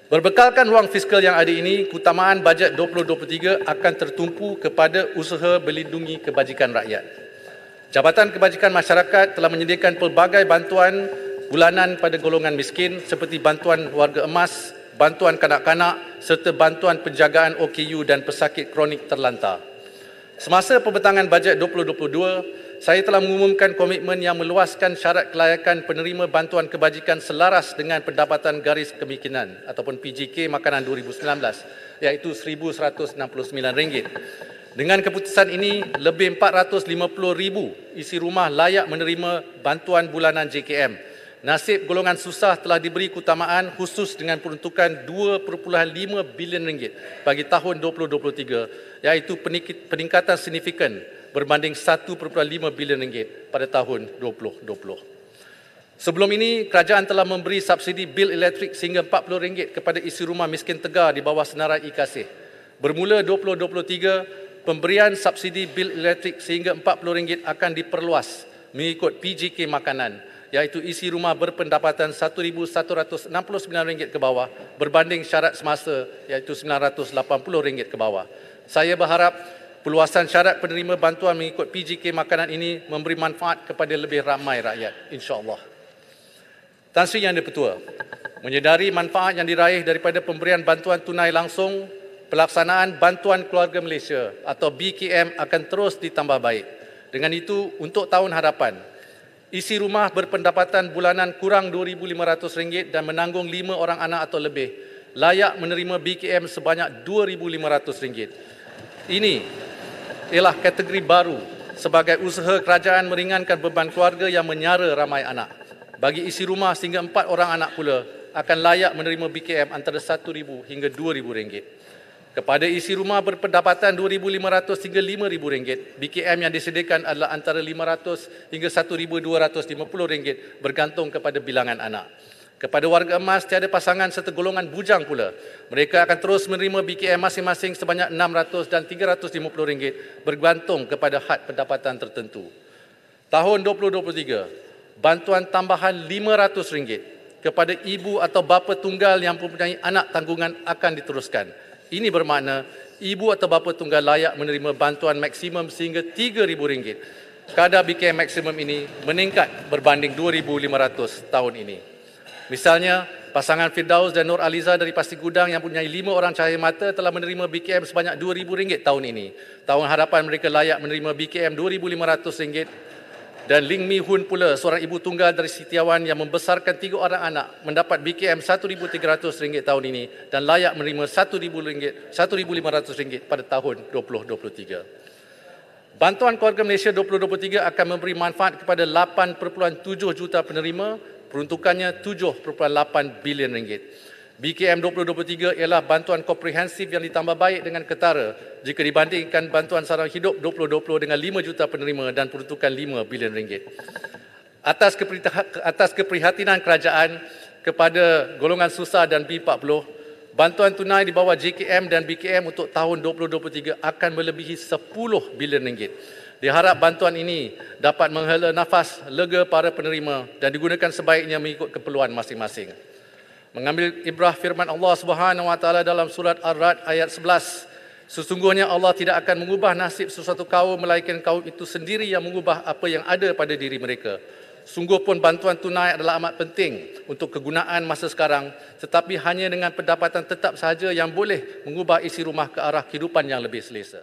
Berbekalkan ruang fiskal yang ada ini, keutamaan bajet 2023 akan tertumpu kepada usaha melindungi kebajikan rakyat. Jabatan Kebajikan Masyarakat telah menyediakan pelbagai bantuan bulanan pada golongan miskin seperti bantuan warga emas, bantuan kanak-kanak serta bantuan penjagaan OKU dan pesakit kronik terlantar. Semasa pembentangan bajet 2022, saya telah mengumumkan komitmen yang meluaskan syarat kelayakan penerima bantuan kebajikan selaras dengan pendapatan garis kemiskinan ataupun PJK Makanan 2019 iaitu RM1,169. Dengan keputusan ini, lebih 450,000 isi rumah layak menerima bantuan bulanan JKM. Nasib golongan susah telah diberi keutamaan khusus dengan peruntukan RM2.5 bilion bagi tahun 2023 iaitu peningkatan signifikan berbanding RM1.5 bilion pada tahun 2020. Sebelum ini, kerajaan telah memberi subsidi bil elektrik sehingga RM40 kepada isi rumah miskin tegar di bawah senarai e-Kasih. Bermula 2023, pemberian subsidi bil elektrik sehingga RM40 akan diperluas mengikut PJK Makanan iaitu isi rumah berpendapatan RM1,169 ke bawah berbanding syarat semasa iaitu RM980 ke bawah. Saya berharap perluasan syarat penerima bantuan mengikut PJK Makanan ini memberi manfaat kepada lebih ramai rakyat, insya-Allah. Tan Sri Yang di-Pertua, menyedari manfaat yang diraih daripada pemberian bantuan tunai langsung, pelaksanaan Bantuan Keluarga Malaysia atau BKM akan terus ditambah baik. Dengan itu, untuk tahun hadapan, isi rumah berpendapatan bulanan kurang RM2,500 dan menanggung 5 orang anak atau lebih layak menerima BKM sebanyak RM2,500. Ini ialah kategori baru sebagai usaha kerajaan meringankan beban keluarga yang menyara ramai anak. Bagi isi rumah sehingga 4 orang anak pula akan layak menerima BKM antara RM1,000 hingga RM2,000. Kepada isi rumah berpendapatan RM2,500 hingga RM5,000, BKM yang disediakan adalah antara RM500 hingga RM1,250 bergantung kepada bilangan anak. Kepada warga emas tiada pasangan serta golongan bujang pula, mereka akan terus menerima BKM masing-masing sebanyak RM600 dan RM350 bergantung kepada had pendapatan tertentu. Tahun 2023, bantuan tambahan RM500 kepada ibu atau bapa tunggal yang mempunyai anak tanggungan akan diteruskan. Ini bermakna ibu atau bapa tunggal layak menerima bantuan maksimum sehingga RM3,000. Kadar BKM maksimum ini meningkat berbanding RM2,500 tahun ini. Misalnya, pasangan Firdaus dan Nur Aliza dari Pasir Gudang yang mempunyai 5 orang cahaya mata telah menerima BKM sebanyak RM2,000 tahun ini. Tahun hadapan mereka layak menerima BKM RM2,500. Dan Ling Mi Hun pula, seorang ibu tunggal dari Sitiawan yang membesarkan 3 orang anak, mendapat BKM RM1,300 tahun ini dan layak menerima RM1,500 pada tahun 2023. Bantuan Keluarga Malaysia 2023 akan memberi manfaat kepada 8.7 juta penerima, peruntukannya RM7.8 bilion. BKM 2023 ialah bantuan komprehensif yang ditambah baik dengan ketara jika dibandingkan bantuan sarana hidup 2020 dengan 5 juta penerima dan peruntukan RM5 bilion. Atas keprihatinan kerajaan kepada golongan susah dan B40, bantuan tunai di bawah JKM dan BKM untuk tahun 2023 akan melebihi RM10 bilion. Diharap bantuan ini dapat menghela nafas lega para penerima dan digunakan sebaiknya mengikut keperluan masing-masing. Mengambil ibrah firman Allah Subhanahu Wa Taala dalam surat Ar-Ra'd ayat 11, sesungguhnya Allah tidak akan mengubah nasib sesuatu kaum melainkan kaum itu sendiri yang mengubah apa yang ada pada diri mereka. Sungguh pun bantuan tunai adalah amat penting untuk kegunaan masa sekarang, tetapi hanya dengan pendapatan tetap sahaja yang boleh mengubah isi rumah ke arah kehidupan yang lebih selesa.